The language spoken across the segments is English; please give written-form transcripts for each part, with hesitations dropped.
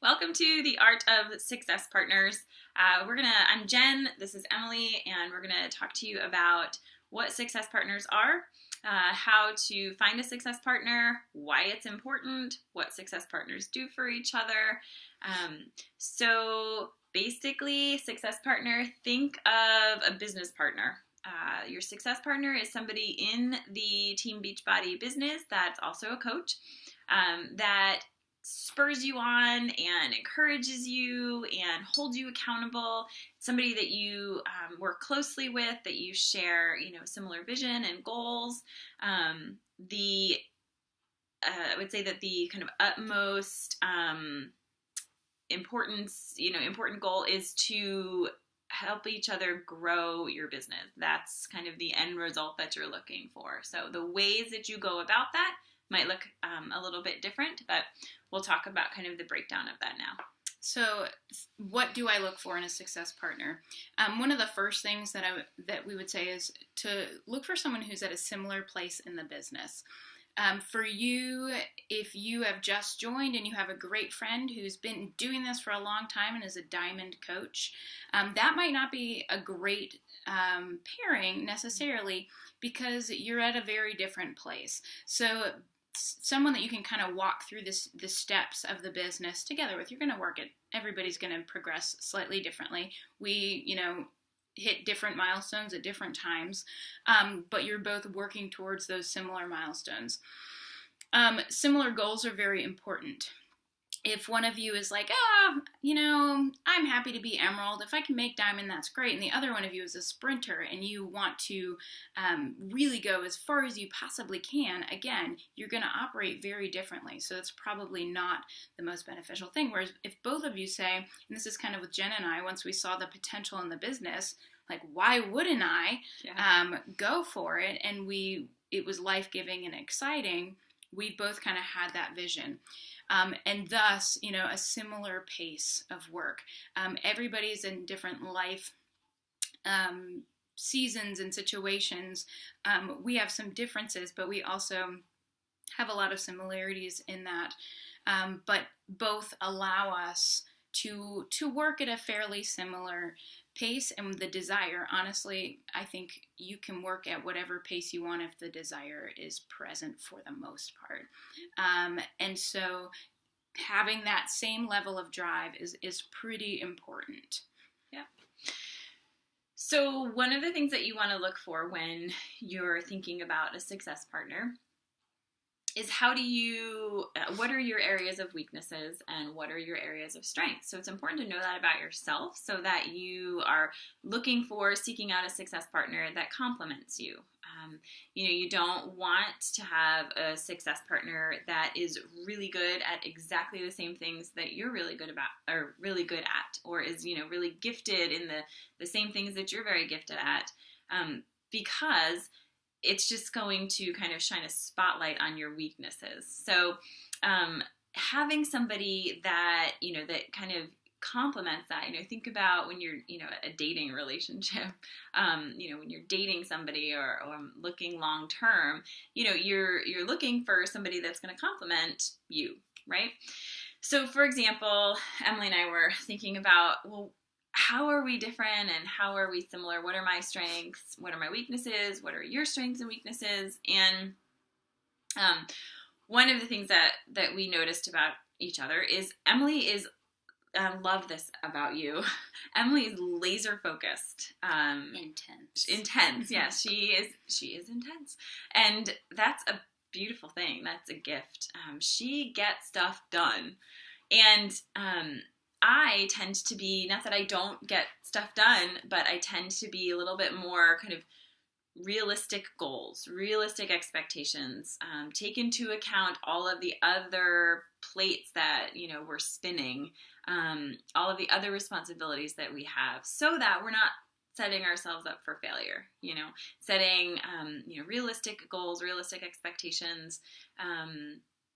Welcome to the Art of Success Partners. I'm Jen, this is Emily, and we're gonna talk to you about what success partners are, how to find a success partner, why it's important, what success partners do for each other. So basically, success partner, think of a business partner. Your success partner is somebody in the Team Beachbody business that's also a coach that spurs you on and encourages you and holds you accountable. Somebody that you work closely with, that you share, similar vision and goals. I would say that the kind of utmost important goal is to help each other grow your business. That's kind of the end result that you're looking for. So the ways that you go about that might look a little bit different, but we'll talk about kind of the breakdown of that now. So what do I look for in a success partner? One of the first things that we would say is to look for someone who's at a similar place in the business. For you, if you have just joined and you have a great friend who's been doing this for a long time and is a diamond coach, that might not be a great pairing necessarily because you're at a very different place. So someone that you can kind of walk through the steps of the business together with. You're going to work it. Everybody's going to progress slightly differently. We, hit different milestones at different times, but you're both working towards those similar milestones. Similar goals are very important. If one of you is like, I'm happy to be emerald. If I can make diamond, that's great. And the other one of you is a sprinter and you want to really go as far as you possibly can, again, you're going to operate very differently. So it's probably not the most beneficial thing. Whereas if both of you say, and this is kind of with Jen and I, once we saw the potential in the business, like, why wouldn't I go for it? And it was life-giving and exciting. We both kind of had that vision. And thus, a similar pace of work. Everybody's in different life seasons and situations. We have some differences, but we also have a lot of similarities in that. But both allow us to work at a fairly similar pace and the desire. Honestly, I think you can work at whatever pace you want if the desire is present for the most part. And so having that same level of drive is pretty important. Yeah. So one of the things that you want to look for when you're thinking about a success partner is what are your areas of weaknesses and what are your areas of strength? So it's important to know that about yourself so that you are seeking out a success partner that complements you. You don't want to have a success partner that is really good at exactly the same things that you're really good about or really good at, or is, really gifted in the same things that you're very gifted at, because it's just going to kind of shine a spotlight on your weaknesses. So having somebody that, that kind of complements that, think about when you're, a dating relationship, when you're dating somebody or looking long term, you're looking for somebody that's going to complement you, right? So for example, Emily and I were thinking about, well, how are we different and how are we similar? What are my strengths? What are my weaknesses? What are your strengths and weaknesses? And one of the things that we noticed about each other is Emily is, I love this about you, Emily is laser focused. Intense. Yes, she is intense. And that's a beautiful thing. That's a gift. She gets stuff done. And I tend to be, not that I don't get stuff done, but I tend to be a little bit more kind of realistic goals, realistic expectations, take into account all of the other plates that, we're spinning, all of the other responsibilities that we have so that we're not setting ourselves up for failure, setting, realistic goals, realistic expectations,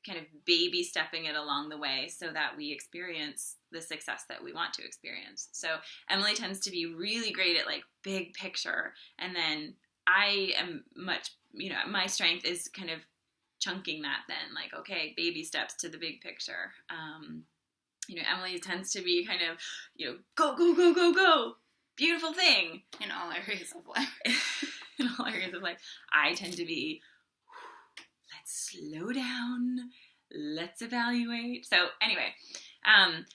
kind of baby stepping it along the way so that we experience the success that we want to experience. So Emily tends to be really great at like big picture. And then I am much, my strength is kind of chunking that then, like, okay, baby steps to the big picture. Emily tends to be kind of, go, go, go, go, go. Beautiful thing. In all areas of life. In all areas of life. I tend to be, let's slow down. Let's evaluate. So anyway, an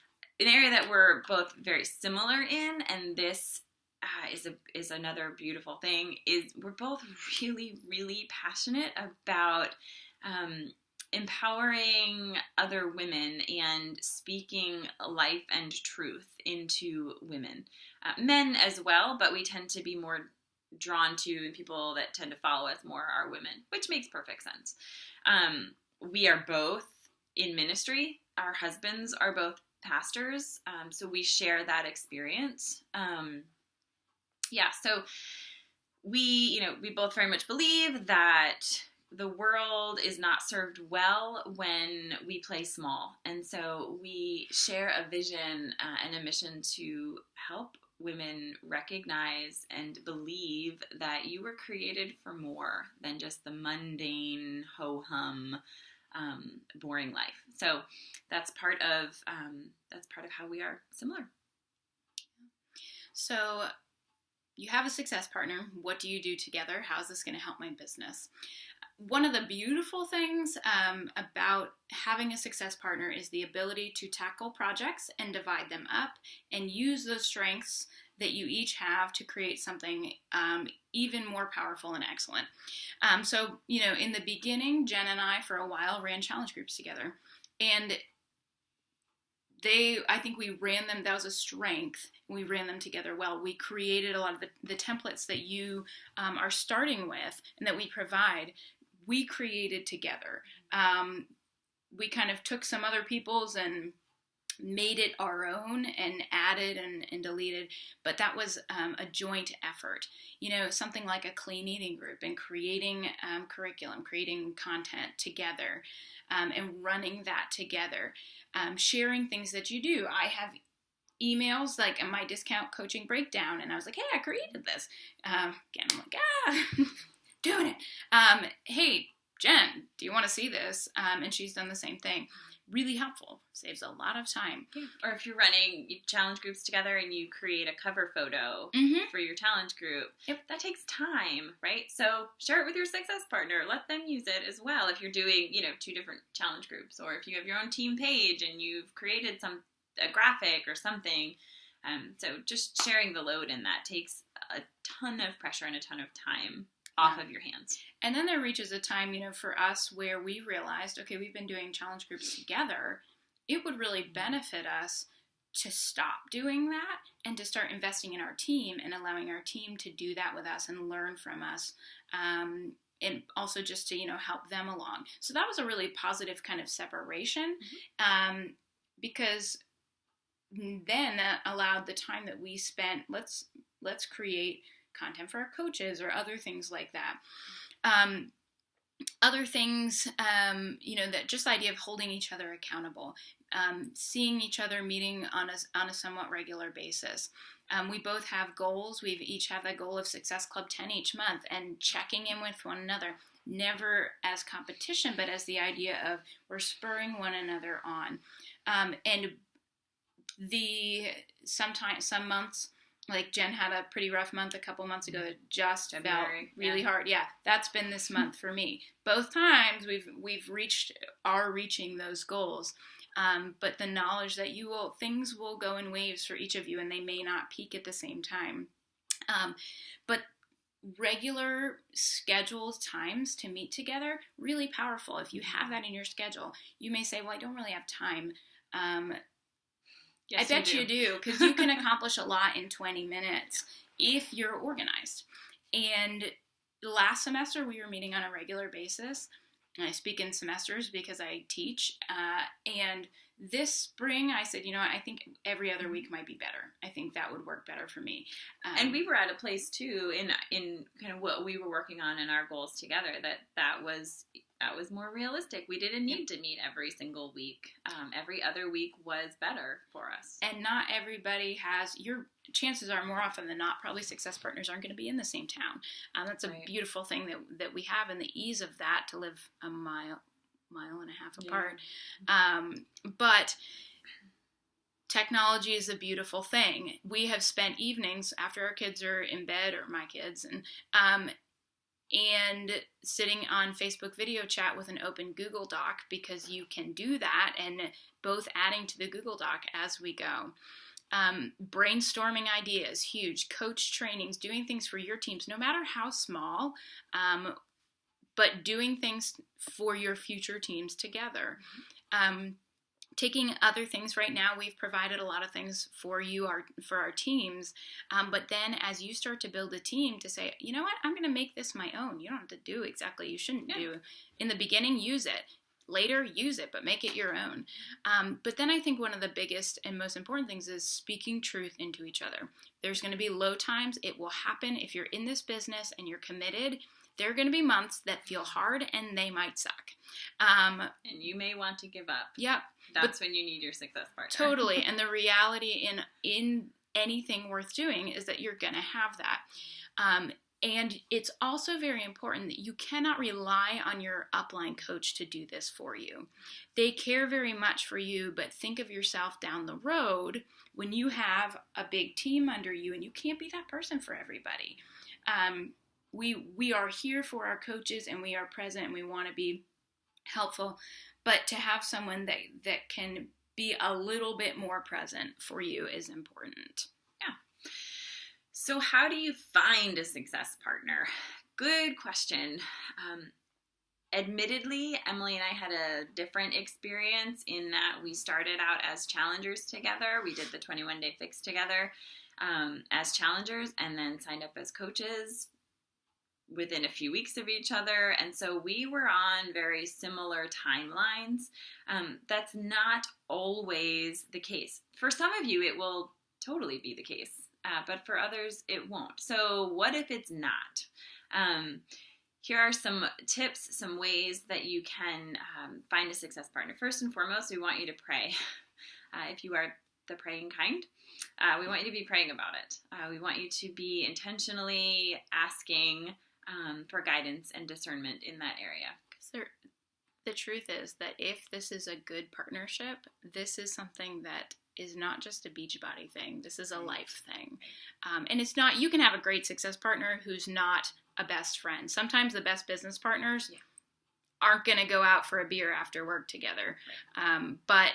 area that we're both very similar in, and this is another beautiful thing, is we're both really, really passionate about empowering other women and speaking life and truth into women. Men as well, but we tend to be more drawn to, and people that tend to follow us more are women, which makes perfect sense. We are both in ministry. Our husbands are both pastors, so we share that experience. So we both very much believe that the world is not served well when we play small. And so we share a vision and a mission to help women recognize and believe that you were created for more than just the mundane, ho-hum, boring life. So that's part of how we are similar. So you have a success partner. What do you do together? How is this going to help my business? One of the beautiful things about having a success partner is the ability to tackle projects and divide them up and use those strengths that you each have to create something even more powerful and excellent. So in the beginning, Jen and I, for a while, ran challenge groups together. And I think we ran them, that was a strength. We ran them together well. We created a lot of the templates that you are starting with and that we provide. We created together. We kind of took some other people's and made it our own and added and deleted, but that was a joint effort. Something like a clean eating group and creating curriculum, creating content together, and running that together, sharing things that you do. I have emails like my discount coaching breakdown, and I was like, hey, I created this. Again, I'm like, doing it. Hey, Jen, do you want to see this? And she's done the same thing. Really helpful. Saves a lot of time. Yeah. Or if you're running challenge groups together and you create a cover photo for your challenge group, that takes time, right? So share it with your success partner. Let them use it as well. If you're doing, 2 different challenge groups, or if you have your own team page and you've created a graphic or something. So just sharing the load in that takes a ton of pressure and a ton of time off of your hands. And then there reaches a time, for us where we realized, okay, we've been doing challenge groups together. It would really benefit us to stop doing that and to start investing in our team and allowing our team to do that with us and learn from us. And also just to, help them along. So that was a really positive kind of separation, because then that allowed the time that we spent, let's create content for our coaches or other things like that. Other things, that just the idea of holding each other accountable, seeing each other, meeting on a somewhat regular basis. We both have goals. We each have that goal of Success Club 10 each month, and checking in with one another, never as competition, but as the idea of we're spurring one another on. And some months, like Jen had a pretty rough month a couple months ago, just about really hard. Yeah, that's been this month for me. Both times we've reaching those goals. But the knowledge that things will go in waves for each of you, and they may not peak at the same time. But regular scheduled times to meet together, really powerful. If you have that in your schedule, you may say, well, I don't really have time. Yes, I bet you do, because you can accomplish a lot in 20 minutes if you're organized. And last semester, we were meeting on a regular basis. I speak in semesters because I teach. And this spring, I said, I think every other week might be better. I think that would work better for me. And we were at a place, too, in kind of what we were working on in our goals together, that was more realistic. We didn't need to meet every single week. Every other week was better for us. And not everybody your chances are more often than not, probably success partners aren't going to be in the same town. That's a beautiful thing that we have, and the ease of that to live a mile and a half apart. But technology is a beautiful thing. We have spent evenings after our kids are in bed, or my kids, and sitting on Facebook video chat with an open Google Doc, because you can do that, and both adding to the Google Doc as we go. Brainstorming ideas, huge. Coach trainings, doing things for your teams, no matter how small, but doing things for your future teams together. Taking other things. Right now, we've provided a lot of things for you, for our teams, but then as you start to build a team, to say, you know what, I'm going to make this my own. You don't have to do exactly, you shouldn't do. In the beginning, use it. Later, use it, but make it your own. But then I think one of the biggest and most important things is speaking truth into each other. There's going to be low times. It will happen. If you're in this business and you're committed, there are going to be months that feel hard, and they might suck. And you may want to give up. Yep. That's when you need your success partner. Totally. And the reality in anything worth doing is that you're going to have that. And it's also very important that you cannot rely on your upline coach to do this for you. They care very much for you, but think of yourself down the road when you have a big team under you, and you can't be that person for everybody. We are here for our coaches, and we are present, and we want to be helpful, but to have someone that can be a little bit more present for you is important. Yeah. So how do you find a success partner? Good question. Admittedly, Emily and I had a different experience in that we started out as challengers together. We did the 21-day fix together as challengers, and then signed up as coaches within a few weeks of each other. And so we were on very similar timelines. That's not always the case. For some of you, it will totally be the case, but for others, it won't. So what if it's not? Here are some tips, some ways that you can find a success partner. First and foremost, we want you to pray. If you are the praying kind, we want you to be praying about it. We want you to be intentionally asking for guidance and discernment in that area. Because the truth is that if this is a good partnership, this is something that is not just a Beachbody thing. This is a life thing. And it's not, you can have a great success partner who's not a best friend. Sometimes the best business partners aren't going to go out for a beer after work together. But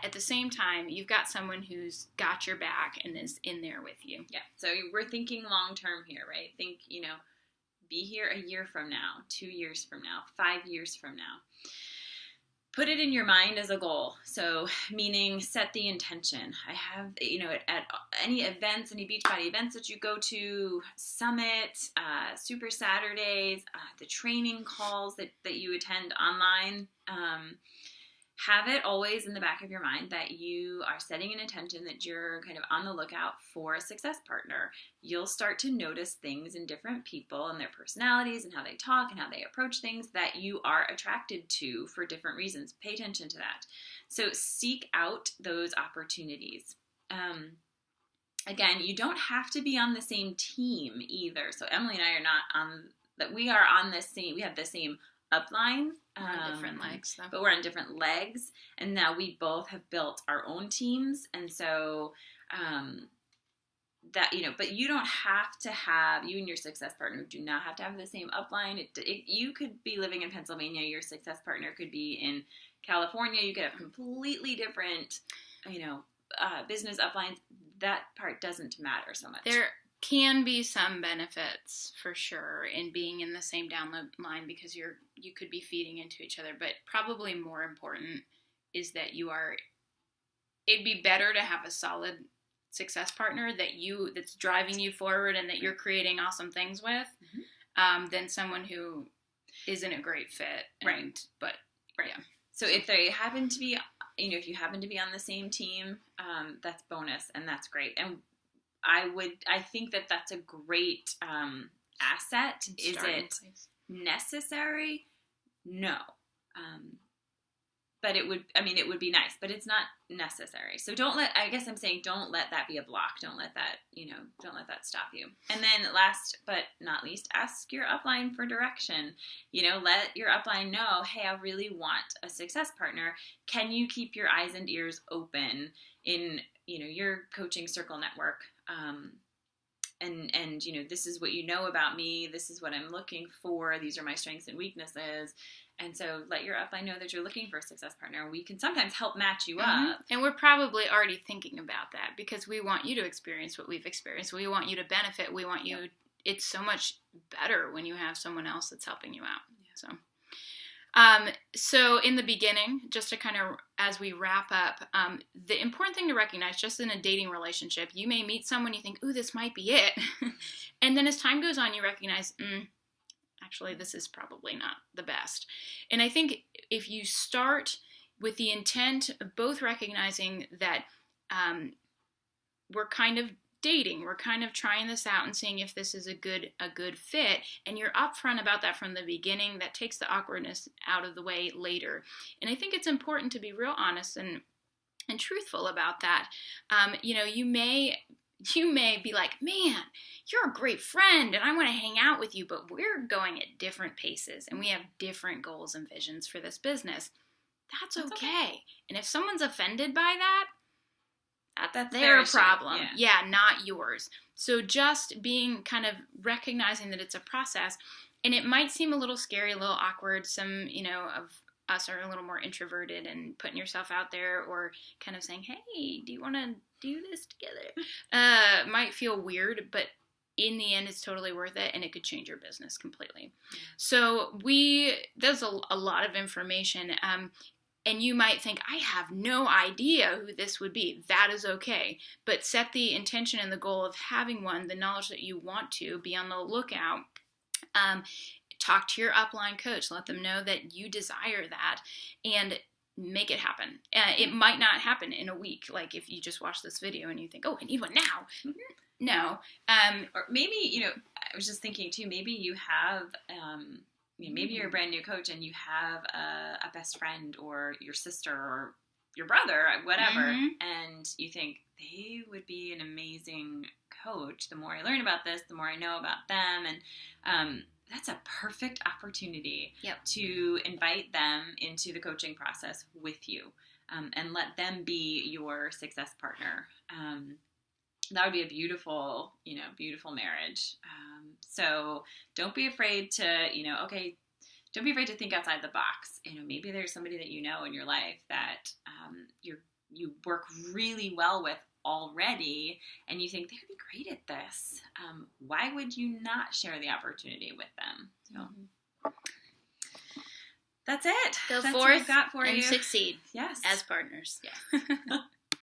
at the same time, you've got someone who's got your back and is in there with you. Yeah. So we're thinking long term here, right? Think, be here a year from now, 2 years from now, 5 years from now. Put it in your mind as a goal. So meaning set the intention. I have, at any events, any Beachbody events that you go to, Summit, Super Saturdays, the training calls that you attend online, have it always in the back of your mind that you are setting an intention, that you're kind of on the lookout for a success partner. You'll start to notice things in different people and their personalities and how they talk and how they approach things that you are attracted to for different reasons. Pay attention to that. So seek out those opportunities. Again, you don't have to be on the same team either. So Emily and I are not on that. We are on the same. We have the same upline. We're on different legs, though. But we're on different legs, and now we both have built our own teams, and so but you don't have to have, you and your success partner do not have to have the same upline. You could be living in Pennsylvania, your success partner could be in California, you could have completely different, business uplines. That part doesn't matter so much. There can be some benefits for sure in being in the same download line, because you could be feeding into each other, but probably more important is that it'd be better to have a solid success partner that's driving you forward and that you're creating awesome things with, than someone who isn't a great fit. Right. Yeah. So if they happen to be, if you happen to be on the same team, that's bonus, and that's great. And I think that that's a great asset. Is it necessary? No. but it would be nice, but it's not necessary. So don't let that be a block. Don't let that stop you. And then last but not least, ask your upline for direction. Let your upline know, hey, I really want a success partner. Can you keep your eyes and ears open in, your coaching circle network? And this is what you know about me. This is what I'm looking for. These are my strengths and weaknesses. And so let your upline know that you're looking for a success partner. We can sometimes help match you up. And we're probably already thinking about that because we want you to experience what we've experienced. We want you to benefit. We want you. It's so much better when you have someone else that's helping you out. So in the beginning, just to kind of, as we wrap up, the important thing to recognize just in a dating relationship, you may meet someone, you think, ooh, this might be it. And then as time goes on, you recognize, actually, this is probably not the best. And I think if you start with the intent of both recognizing that we're kind of dating, we're kind of trying this out and seeing if this is a good fit, and you're upfront about that from the beginning, that takes the awkwardness out of the way later. And I think it's important to be real honest and truthful about that. You may be like, man, you're a great friend and I want to hang out with you, but we're going at different paces and we have different goals and visions for this business. That's okay. And if someone's offended by that, that's their problem. Yeah, not yours. So just being kind of recognizing that it's a process, and it might seem a little scary, a little awkward. Some, of us are a little more introverted and putting yourself out there or kind of saying, hey, do you want to do this together? Might feel weird, but in the end, it's totally worth it, and it could change your business completely. Yeah. So there's a lot of information. And you might think, I have no idea who this would be. That is okay. But set the intention and the goal of having one, the knowledge that you want to, be on the lookout. Talk to your upline coach. Let them know that you desire that and make it happen. It might not happen in a week. Like if you just watch this video and you think, oh, I need one now. No. Or maybe, I was just thinking too, maybe you have... maybe you're a brand new coach and you have a best friend or your sister or your brother, whatever, and you think they would be an amazing coach. The more I learn about this, the more I know about them, and that's a perfect opportunity to invite them into the coaching process with you, and let them be your success partner. That would be a beautiful marriage. So don't be afraid to, don't be afraid to think outside the box. Maybe there's somebody that in your life that you work really well with already, and you think they would be great at this. Why would you not share the opportunity with them? So that's it. Go That's forth what I've got for and you. Succeed. Yes. As partners. Yes.